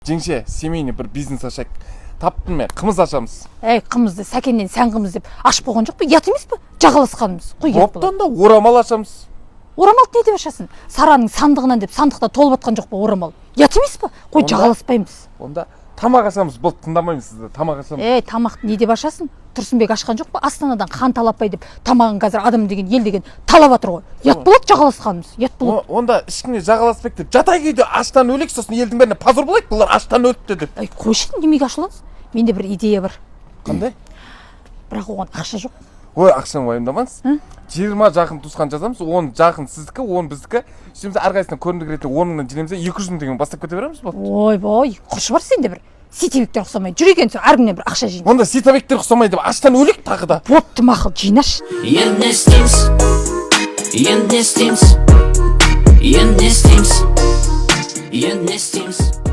Жеңше, семейный бір бизнес ашайық. Таптым мен, қымыз ашамыз. Қымызды сәкеннен сән қымыз деп ашып қойған жоқ па? Ұят емес па? Жағаласқанымыз. Қой ұят болады. Оптан да орамал ашамыз. Орамал не деп ашасың? Сараның сандығынан деп сандықта толып атқан жоқ па орамал? Ұят емес па? Қой жағаласпаймыз. Онда тамақ ашамыз. Бұл тыңдамаймыз сізді. Тамақ ашамыз. Тамақты не деп ашасың? Тұрсынбек ашқан жоқ па? Астанадан қан талаппай деп тамағын қазір адам деген ел деген талап атыр ғой. Ұят болады жағаласқанымыз. Ұят болады. Онда ешкімге жағаласпайық деп жатай күйде аштан өлек, сосын елдің бәріне пазар болайық, бұлар аштан өліпті деп. Қойшы, немеге ашыласыз? Менде бір идея бар. Қандай? Бірақ оған ақша жоқ. Ой, ақшаны уайымдамаңыз. 20 жақын туысқан жазамыз, 10 жақын сіздікі, 10 біздікі. Сөйтеміз әрқайсысынан көрімдік ретінде 10 мыңнан жинаймыз, 200 мың деген бастап кете береміз болды. Ойбой, құршы бар сенде бір. Ситебектер ұқсамай жүр екенсің, әркімнен бір ақша жинап. Онда ситебектер ұқсамай деп аштан өлек тағы да. Бопты мақұл, жинаш. Енді не істейміз? Енді не істейміз? Енді не істейміз? Енді не істейміз?